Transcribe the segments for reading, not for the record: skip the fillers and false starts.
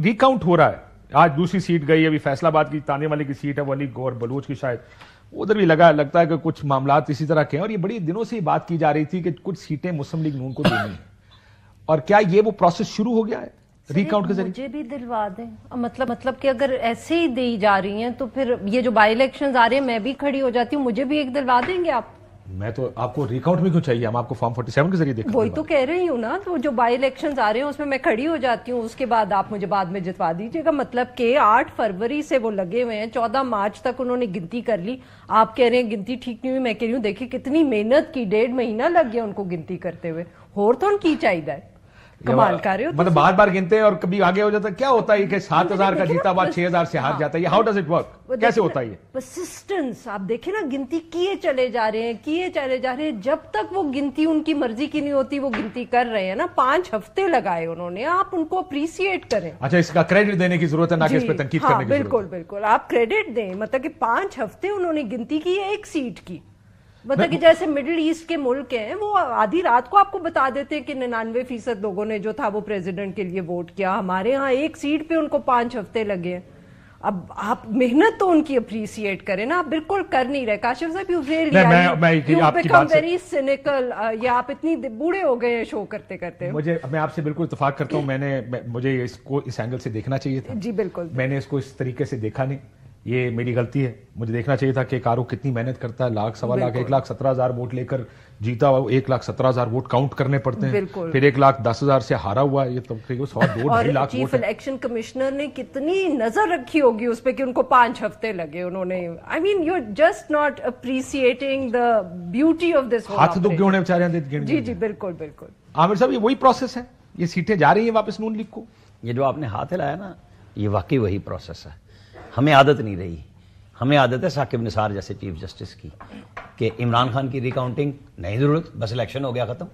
Recount ہو رہا ہے, آج دوسری سیٹ گئی, ابھی فیصلہ آباد کی تانے والے کی سیٹ ہے, وہ علی گور بلوچ کی شاید, ادھر بھی لگتا ہے کہ کچھ معاملات اسی طرح کے ہیں, اور یہ بڑی دنوں سے یہ بات کی جا رہی تھی کہ کچھ سیٹیں مسلم لیگ نون کو دینی ہیں, اور کیا یہ وہ پروسیس شروع ہو گیا ہے ریکاؤنٹ کے ذریعے؟ مجھے بھی دلوا دیں, مطلب کہ اگر ایسے ہی دی جا رہی ہیں تو پھر یہ جو بائی الیکشنز آ رہے ہیں میں بھی کھڑی ہو جاتی ہوں, مجھے بھی ایک دلوا دیں گے آپ؟ میں تو آپ کو ریکاؤنٹ میں کیوں چاہیے, ہم آپ کو فارم 47 کے ذریعے دیکھیں. وہی تو کہہ رہی ہوں نا, تو جو بائی الیکشنز آ رہے ہیں اس میں کھڑی ہو جاتی ہوں, اس کے بعد آپ مجھے بعد میں جتوا دیجیے گا. مطلب کہ 8 فروری سے وہ لگے ہوئے ہیں, 14 مارچ تک انہوں نے گنتی کر لی. آپ کہہ رہے ہیں گنتی ٹھیک نہیں ہوئی, میں کہہ رہی ہوں دیکھیں کتنی محنت کی, 1.5 مہینہ لگ گیا ان کو گنتی کرتے ہوئے. ہور تو ان کی چاہیے کمال کر رہے ہو, مطلب بار بار گنتے ہیں اور کبھی آگے ہو جاتا ہے. کیا ہوتا ہے کہ 7,000 کا جیتا بعد 6,000 سے ہار جاتا ہے, یہ ہاؤ ڈز اٹ ورک, کیسے ہوتا ہے یہ پرسسٹنس؟ آپ دیکھیں نا, گنتی کیے چلے جا رہے ہیں, جب تک وہ گنتی ان کی مرضی کی نہیں ہوتی وہ گنتی کر رہے ہیں نا. 5 ہفتے لگائے انہوں نے, آپ ان کو اپریشیٹ کریں. اچھا, اس کا کریڈٹ دینے کی ضرورت ہے, نہ کہ اس پہ تنقید کرنے کی ضرورت ہے. بالکل آپ کریڈٹ دیں, مطلب کہ 5 ہفتے انہوں نے گنتی کی ہے ایک سیٹ کی. مطلب کہ جیسے مڈل ایسٹ کے ملک ہیں, وہ آدھی رات کو آپ کو بتا دیتے ہیں کہ 99% لوگوں نے جو تھا وہ پریزیڈنٹ کے لیے ووٹ کیا. ہمارے ہاں ایک سیٹ پہ ان کو 5 ہفتے لگے ہیں. اب آپ محنت تو ان کی اپریشیٹ کریں نا, آپ بالکل کر نہیں رہے. کاشف صاحب یو بیکم ویری سینیکل, یا آپ اتنی بوڑھے ہو گئے شو کرتے کرتے. میں آپ سے بالکل اتفاق کرتا ہوں, مجھے اس کو اس اینگل سے دیکھنا چاہیے تھا. جی بالکل, میں نے اس کو اس طریقے سے دیکھا نہیں, یہ میری غلطی ہے. مجھے دیکھنا چاہیے تھا کہ کارو کتنی محنت کرتا ہے, 1,00,000 سوا لاکھ 1,17,000 ووٹ لے کر جیتا ہوا, 1,17,000 ووٹ کاؤنٹ کرنے پڑتے ہیں, پھر 1,10,000 سے ہارا ہوا ہے. یہ تو 2.5 لاکھ. چیف الیکشن کمشنر نے کتنی نظر رکھی ہوگی اس پہ کہ ان کو 5 ہفتے لگے. انہوں نے I mean you just not appreciating the beauty of this. ہاتھ دکھ گئے انہیں بیچارے. جی بالکل. عامر صاحب, یہ وہی پروسیس ہے, یہ سیٹیں جا رہی ہیں واپس نون لیگ کو. یہ جو آپ نے ہاتھ ہلایا نا, یہ واقعی وہی پروسیس ہے. ہمیں عادت نہیں رہی, ہمیں عادت ہے ثاقب نثار جیسے چیف جسٹس کی, کہ عمران خان کی ریکاؤنٹنگ نہیں ضرورت, بس الیکشن ہو گیا ختم,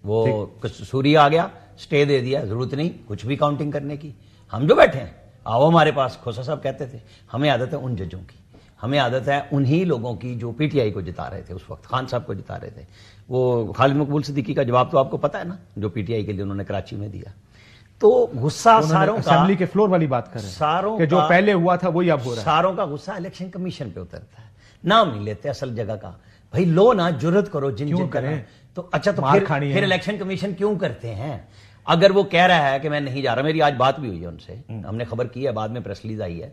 وہ سوری آ گیا سٹے دے دیا, ضرورت نہیں کچھ بھی کاؤنٹنگ کرنے کی. ہم جو بیٹھے ہیں آؤ ہمارے پاس, کھوسا صاحب کہتے تھے. ہمیں عادت ہے ان ججوں کی, ہمیں عادت ہے انہی لوگوں کی جو پی ٹی آئی کو جتا رہے تھے اس وقت, خان صاحب کو جتا رہے تھے. وہ خالد مقبول صدیقی کا جواب تو آپ کو پتا ہے نا, جو پی ٹی آئی کے لیے انہوں نے کراچی میں دیا. تو غصہ ساروں کا اسمبلی کے فلور والی بات کر رہے ہیں کہ جو پہلے ہوا تھا وہی اب ہو رہا ہے. ساروں کا غصہ الیکشن کمیشن پہ اترتا ہے, نام نہیں لیتے اصل جگہ کا. بھائی لو نا, جرت کرو جن کریں تو. اچھا تو پھر الیکشن کمیشن کیوں کرتے ہیں؟ اگر وہ کہہ رہا ہے کہ میں نہیں جا رہا, میری آج بات بھی ہوئی ہے ان سے, ہم نے خبر کی ہے, بعد میں پریس ریلیز آئی ہے,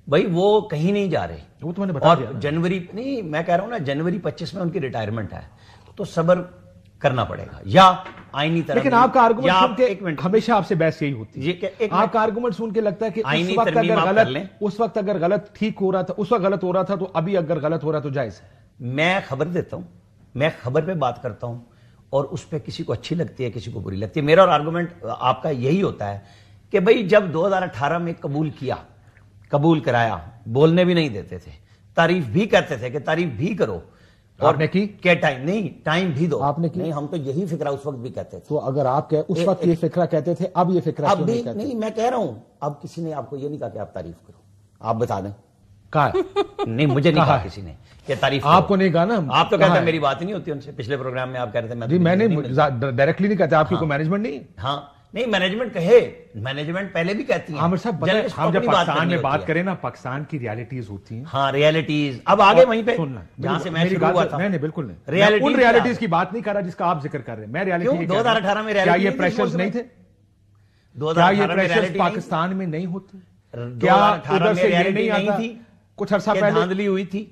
بھائی وہ کہیں نہیں جا رہے. وہ تو میں نے بتا دیا, اور جنوری نہیں, میں کہہ رہا ہوں نا جنوری 25 میں ان کی ریٹائرمنٹ ہے, تو صبر کرنا پڑے گا یا آئینی طرح. لیکن آپ کا آرگومنٹ سن کے ہمیشہ آپ سے بحث یہی ہوتی ہے, آپ کا آرگومنٹ سن کے لگتا ہے کہ اس وقت اگر غلط ٹھیک ہو رہا تھا, اس وقت غلط ہو رہا تھا, تو ابھی اگر غلط ہو رہا تو جائز ہے. میں خبر دیتا ہوں, میں خبر پہ بات کرتا ہوں, اور اس پہ کسی کو اچھی لگتی ہے کسی کو بری لگتی ہے. میرا اور آرگومنٹ آپ کا یہی ہوتا ہے کہ بھئی جب 2018 میں قبول کرایا, بولنے بھی نہیں دیتے تھے, تعریف بھی کرتے تھے کہ تعریف بھی کرو, آپ نے کی کیا ٹائم نہیں, ٹائم بھی دو. آپ نے کی نہیں, ہم تو یہی فکرہ اس وقت بھی کہتے تھے. تو اگر آپ اس وقت یہ فکرہ کہتے تھے, اب یہ فکرہ اب بھی نہیں, میں کہہ رہا ہوں اب کسی نے آپ کو یہ نہیں کہا کہ آپ تعریف کرو, آپ بتا دیں. کہا نہیں, مجھے نہیں کہا کسی نے کہ تعریف. آپ کو نہیں کہا نا, آپ تو کہتے ہیں میری بات نہیں ہوتی ان سے. پچھلے پروگرام میں آپ کہہ رہے تھے میں نے ڈائریکٹلی نہیں کہتا, آپ کی کوئی مینجمنٹ نہیں. ہاں نہیں, مینجمنٹ کہے, مینجمنٹ پہلے بھی کہتی ہے. عامر صاحب, ہم جب پاکستان میں بات کریں نا, پاکستان کی ریالٹیز ہوتی ہیں. ہاں ریالٹیز, اب آگے وہیں پہ جہاں سے میں شروع ہوا تھا. نہیں بالکل نہیں, ان ریالٹیز کی بات نہیں کر رہا جس کا آپ ذکر کر رہے ہیں. میں ریالٹی 2018 میں کیا یہ پریشرز نہیں تھے, کیا یہ پریشرز پاکستان میں نہیں ہوتے, کیا ادھر سے یہ نہیں آتا, کچھ عرصہ پہلے دھاندلی ہوئی تھی.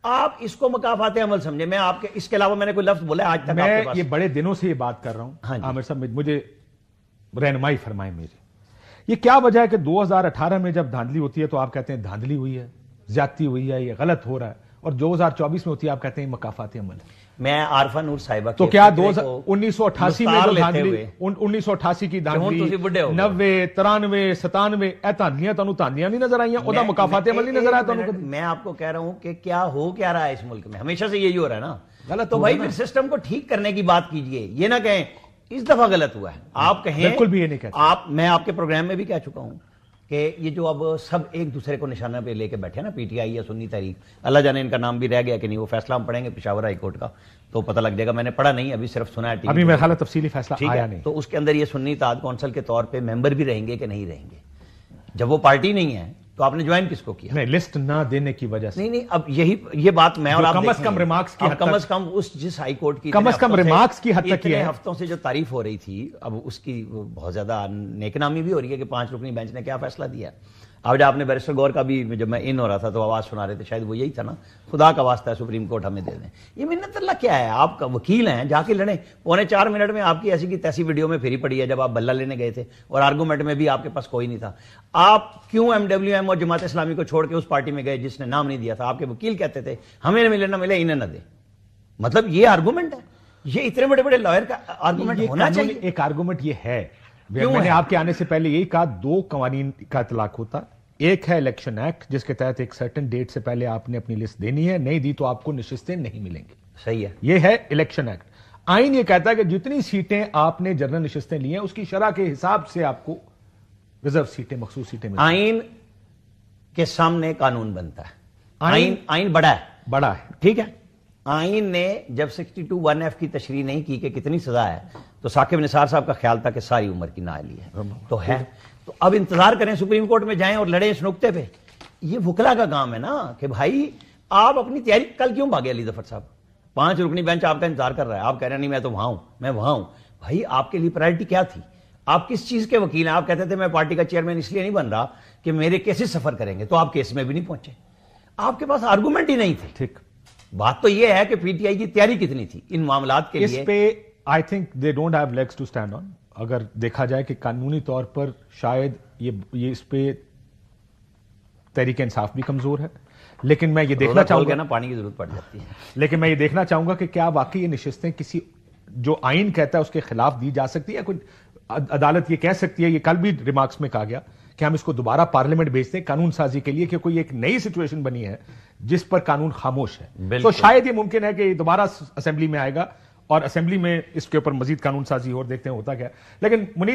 آپ اس کو مکافات عمل سمجھے. میں آپ کے اس کے علاوہ میں نے کوئی لفظ بولا آج تک؟ میں یہ بڑے دنوں سے یہ بات کر رہا ہوں عامر صاحب, مجھے رہنمائی فرمائیں میری. یہ کیا وجہ ہے کہ 2018 میں جب دھاندلی ہوتی ہے تو آپ کہتے ہیں دھاندلی ہوئی ہے, زیادتی ہوئی ہے, یہ غلط ہو رہا ہے, اور 2024 میں ہوتی ہے آپ کہتے ہیں مکافات عمل. میں عارفہ نور صاحبہ تو کیا 1988 میں جو دھاندلی, 1988 کی دھاندلی, 90 93 97 اے دھاندلیاں تانوں نہیں نظر آئیاں, اودا مکافات عمل نہیں نظر آیا تانوں. میں آپ کو کہہ رہا ہوں کہ کیا ہو کیا رہا ہے اس ملک میں, ہمیشہ سے یہی ہو رہا ہے نا غلط. تو بھائی پھر سسٹم کو ٹھیک کرنے کی بات کیجئے, یہ نہ کہیں اس دفعہ غلط ہوا ہے. آپ کہیں, بالکل بھی یہ نہیں کہتے آپ, میں آپ کے پروگرام میں بھی کہہ چکا ہوں کہ یہ جو اب سب ایک دوسرے کو نشانہ پہ لے کے بیٹھے نا، پی ٹی آئی یا سنی تحریک، اللہ جانے ان کا نام بھی رہ گیا کہ نہیں، وہ فیصلہ ہم پڑھیں گے پشاور ہائی کورٹ کا تو پتہ لگ جائے گا. میں نے پڑھا نہیں، ابھی صرف سنا ہے ٹی وی، ابھی میرا خیال ہے تفصیلی فیصلہ آیا نہیں. تو اس کے اندر یہ سنی اتحاد کونسل کے طور پہ ممبر بھی رہیں گے کہ نہیں رہیں گے. جب وہ پارٹی نہیں ہے تو آپ نے جوائن کس کو کیا؟ نہیں، لسٹ نہ دینے کی وجہ سے نہیں، اب یہ بات میں اور آپ کم از کم ریمارکس کی کم از کم اس جس ہائی کورٹ کی کم از کم ریمارکس کی حد تک اتنے ہفتوں سے جو تعریف ہو رہی تھی، اب اس کی بہت زیادہ نیک نامی بھی ہو رہی ہے کہ 5 رکنی بینچ نے کیا فیصلہ دیا. اب جب آپ نے بیرسٹر گور کا بھی، جب میں ان ہو رہا تھا تو آواز سنا رہے تھے، شاید وہ یہی تھا نا، خدا کا واسطہ ہے سپریم کورٹ ہمیں دے دیں. یہ منت اللہ کیا ہے؟ آپ کا وکیل ہیں، جا کے لڑیں. 3.25 منٹ میں آپ کی ایسی کی تیسی ویڈیو میں پھری پڑی ہے جب آپ بلہ لینے گئے تھے اور آرگومنٹ میں بھی آپ کے پاس کوئی نہیں تھا. آپ کیوں MWM اور جماعت اسلامی کو چھوڑ کے اس پارٹی میں گئے جس نے نام نہیں دیا تھا؟ آپ کے وکیل کہتے تھے ہمیں نہ ملے نہ ملے، انہیں نہ دے. مطلب یہ آرگومنٹ ہے؟ یہ اتنے بڑے بڑے لائر کا آرگومنٹ ہونا چاہیے. ایک آرگومنٹ یہ ہے، میں نے آپ کے آنے سے پہلے یہی کہا 2 قوانین کا اطلاق ہوتا. ایک ہے الیکشن ایکٹ جس کے تحت ایک سرٹن ڈیٹ سے پہلے آپ نے اپنی لسٹ دینی ہے، نہیں دی تو آپ کو نشستیں نہیں ملیں گی. صحیح ہے، یہ ہے الیکشن ایکٹ. آئین یہ کہتا ہے کہ جتنی سیٹیں آپ نے جنرل نشستیں لی ہیں اس کی شرح کے حساب سے آپ کو ریزرو سیٹیں، مخصوص سیٹیں ملیں. آئین کے سامنے قانون بنتا ہے. آئین بڑا ہے، ٹھیک ہے. آئین نے جب 62(1)(f) کی تشریح نہیں کی کہ کتنی سزا ہے تو ثاقب نثار صاحب کا خیال تھا کہ ساری عمر کی نااہلی ہے، تو ہے. تو اب انتظار کریں سپریم کورٹ میں جائیں اور لڑیں اس نقطے پہ. یہ وکلا کا کام ہے نا کہ بھائی آپ اپنی تیاری. کل کیوں بھاگے علی ظفر صاحب؟ 5 رکنی بینچ آپ کا انتظار کر رہا ہے، آپ کہہ رہے ہیں نہیں میں تو وہاں ہوں، میں وہاں ہوں. بھائی آپ کے لیے پرائرٹی کیا تھی؟ آپ کس چیز کے وکیل ہیں؟ آپ کہتے تھے میں پارٹی کا چیئرمین اس لیے نہیں بن رہا کہ میرے کیسز سفر کریں گے، تو آپ کیس میں بھی نہیں پہنچے. آپ کے پاس آرگومنٹ ہی نہیں تھے. ٹھیک، بات تو یہ ہے کہ پی ٹی آئی کی تیاری کتنی تھی ان معاملات کے لیے. اس پہ I think they don't have legs to stand on. اگر دیکھا جائے کہ قانونی طور پر شاید یہ اس پہ تحریک انصاف بھی کمزور ہے، لیکن میں یہ دیکھنا چاہوں گا نا پانی کی ضرورت پڑ جاتی ہے. لیکن میں یہ دیکھنا چاہوں گا کہ کیا واقعی یہ نشستیں کسی جو آئین کہتا ہے اس کے خلاف دی جا سکتی ہے. کوئی عدالت یہ کہہ سکتی ہے، یہ کل بھی ریمارکس میں کہا گیا کہ ہم اس کو دوبارہ پارلیمنٹ بھیجتے ہیں قانون سازی کے لیے کہ کوئی ایک نئی سچویشن بنی ہے جس پر قانون خاموش ہے. تو شاید یہ ممکن ہے کہ یہ دوبارہ اسمبلی میں آئے گا اور اسمبلی میں اس کے اوپر مزید قانون سازی اور دیکھتے ہیں ہوتا کیا. لیکن